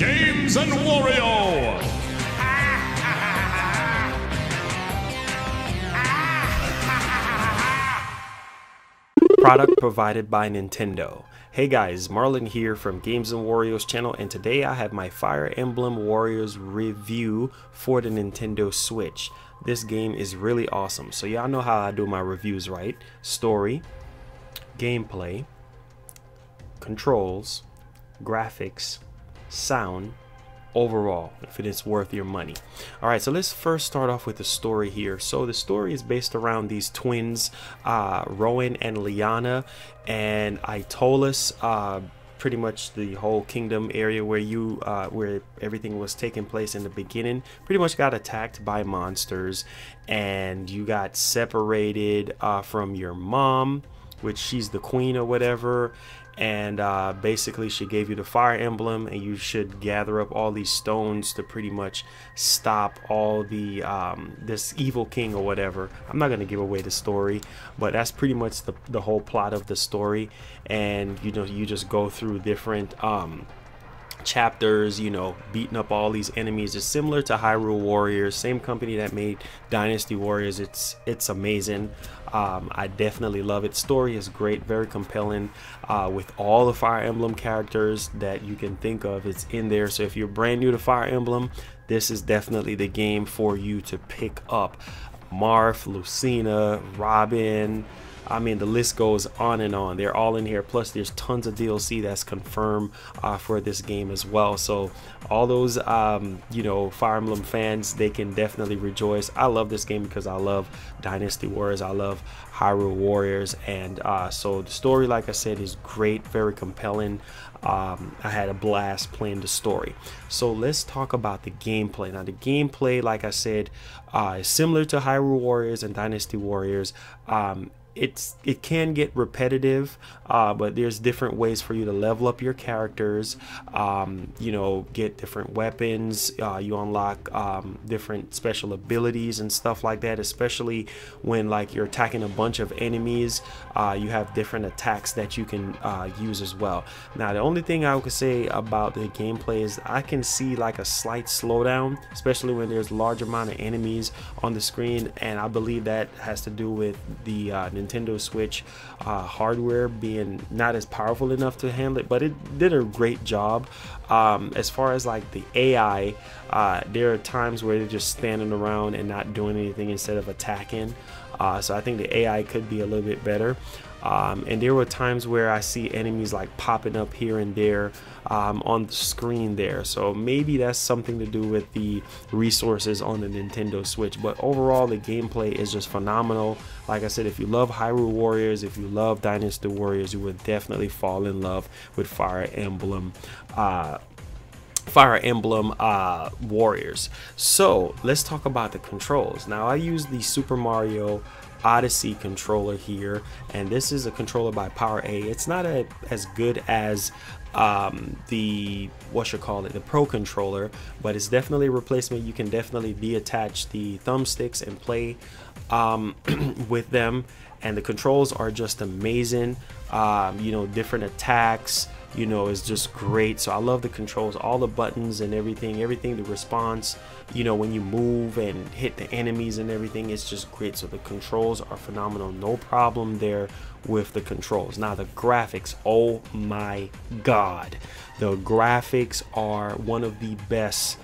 Games and Wario. Product provided by Nintendo. Hey guys, Marlon here from Games and Warriors channel, and today I have my Fire Emblem Warriors review for the Nintendo Switch. This game is really awesome. So y'all know how I do my reviews, right? Story, gameplay, controls, graphics, sound, overall, if it is worth your money. Alright, so let's first start off with the story here. So the story is based around these twins, Rowan and Liana, and Aitolis, pretty much the whole kingdom area where where everything was taking place in the beginning, pretty much got attacked by monsters, and you got separated from your mom, which she's the queen or whatever, and basically she gave you the Fire Emblem, and you should gather up all these stones to pretty much stop all the this evil king or whatever. I'm not going to give away the story, but that's pretty much the whole plot of the story. And you know, you just go through different chapters, you know, beating up all these enemies. It's similar to Hyrule Warriors, same company that made Dynasty Warriors. It's amazing. I definitely love it. Story is great, very compelling, with all the Fire Emblem characters that you can think of. It's in there. So if you're brand new to Fire Emblem, this is definitely the game for you to pick up. Marth, Lucina, Robin, I mean, the list goes on and on. They're all in here. Plus, there's tons of DLC that's confirmed for this game as well. So all those, you know, Fire Emblem fans, they can definitely rejoice. I love this game because I love Dynasty Warriors. I love Hyrule Warriors. And so the story, like I said, is great, very compelling. I had a blast playing the story. So let's talk about the gameplay. Now, the gameplay, like I said, is similar to Hyrule Warriors and Dynasty Warriors. It can get repetitive, but there's different ways for you to level up your characters, you know, get different weapons, you unlock different special abilities and stuff like that, especially when like you're attacking a bunch of enemies. You have different attacks that you can use as well. Now, the only thing I could say about the gameplay is I can see like a slight slowdown, especially when there's a large amount of enemies on the screen, and I believe that has to do with the Nintendo Switch hardware being not as powerful enough to handle it, but it did a great job. As far as like the AI, there are times where they're just standing around and not doing anything instead of attacking. So I think the AI could be a little bit better. And there were times where I see enemies like popping up here and there on the screen there. So maybe that's something to do with the resources on the Nintendo Switch. But overall, the gameplay is just phenomenal. Like I said, if you love Hyrule Warriors, if you love Dynasty Warriors, you would definitely fall in love with Fire Emblem Warriors. So let's talk about the controls. Now, I use the Super Mario Odyssey controller here, and this is a controller by Parody. It's not as good as the the Pro controller, but it's definitely a replacement. You can definitely deattach the thumbsticks and play with them, and the controls are just amazing. You know, different attacks, you know, is just great. So I love the controls, all the buttons and everything, the response, you know, when you move and hit the enemies and everything, it's just great. So the controls are phenomenal, no problem there with the controls. Now, the graphics, oh my god, the graphics are one of the best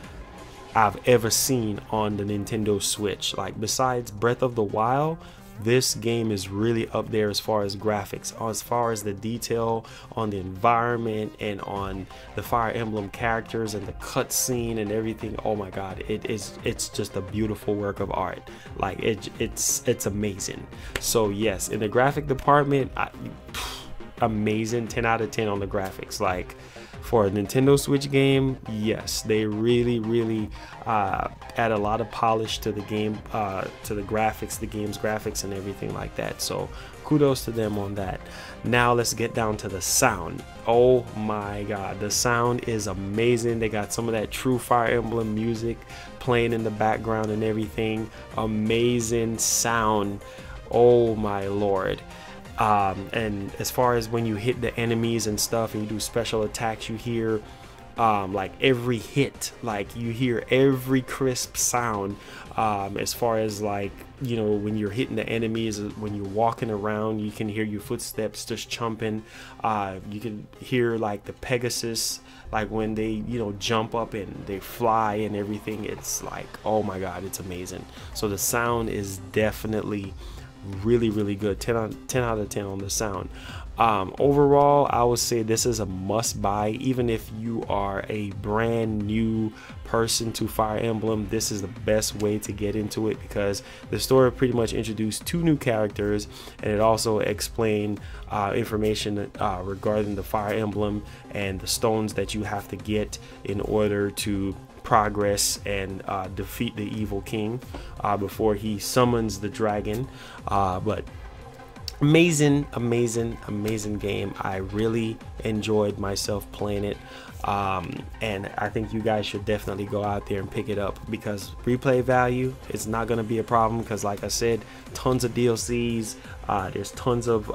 I've ever seen on the Nintendo Switch. Like, besides Breath of the Wild, this game is really up there as far as graphics, as far as the detail on the environment and on the Fire Emblem characters and the cutscene and everything. Oh my god, it's just a beautiful work of art. Like, it's amazing. So yes, in the graphic department, amazing, 10 out of 10 on the graphics. Like, for a Nintendo Switch game, yes, they really add a lot of polish to the game, to the graphics, the game's graphics and everything like that. So kudos to them on that. Now let's get down to the sound. Oh my god, the sound is amazing. They got some of that true Fire Emblem music playing in the background and everything. Amazing sound. Oh my lord. And as far as when you hit the enemies and stuff and you do special attacks, you hear like every hit, like you hear every crisp sound, as far as like, you know, when you're hitting the enemies, when you're walking around, you can hear your footsteps just chumping. You can hear like the Pegasus, like when they, you know, jump up and they fly and everything. It's like, oh my god, it's amazing. So the sound is definitely really good. 10 out of 10 on the sound. Overall, I would say this is a must buy. Even if you are a brand new person to Fire Emblem, this is the best way to get into it, because the story pretty much introduced 2 new characters, and it also explained information regarding the Fire Emblem and the stones that you have to get in order to progress and defeat the evil king before he summons the dragon. But amazing game. I really enjoyed myself playing it, and I think you guys should definitely go out there and pick it up, because replay value is not going to be a problem, because like I said, tons of DLCs, there's tons of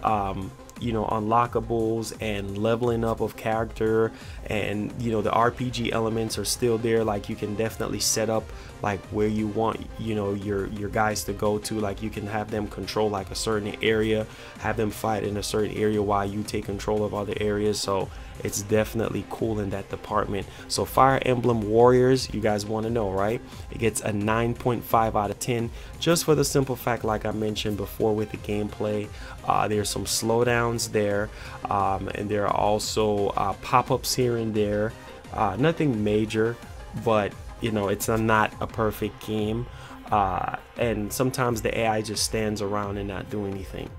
you know, unlockables and leveling up of character, and you know, the RPG elements are still there. Like you can definitely set up like where you want, you know, your guys to go to. Like you can have them control like a certain area, have them fight in a certain area while you take control of other areas. So it's definitely cool in that department. So Fire Emblem Warriors, you guys want to know, right? It gets a 9.5 out of 10, just for the simple fact, like I mentioned before with the gameplay, there's some slowdowns there, and there are also pop-ups here and there. Nothing major, but you know, it's not a perfect game, and sometimes the AI just stands around and not do anything.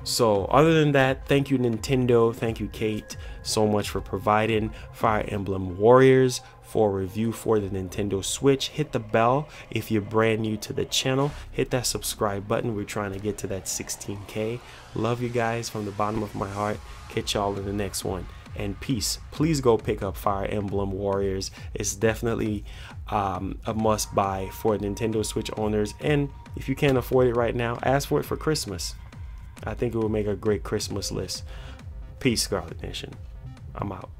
So other than that, thank you Nintendo, thank you Kate so much for providing Fire Emblem Warriors for review for the Nintendo Switch. Hit the bell if you're brand new to the channel. Hit that subscribe button. We're trying to get to that 16K. Love you guys from the bottom of my heart. Catch y'all in the next one, and peace. Please go pick up Fire Emblem Warriors. It's definitely a must buy for Nintendo Switch owners, and if you can't afford it right now, ask for it for Christmas. I think it will make a great Christmas list. Peace, Scarlet Nation. I'm out.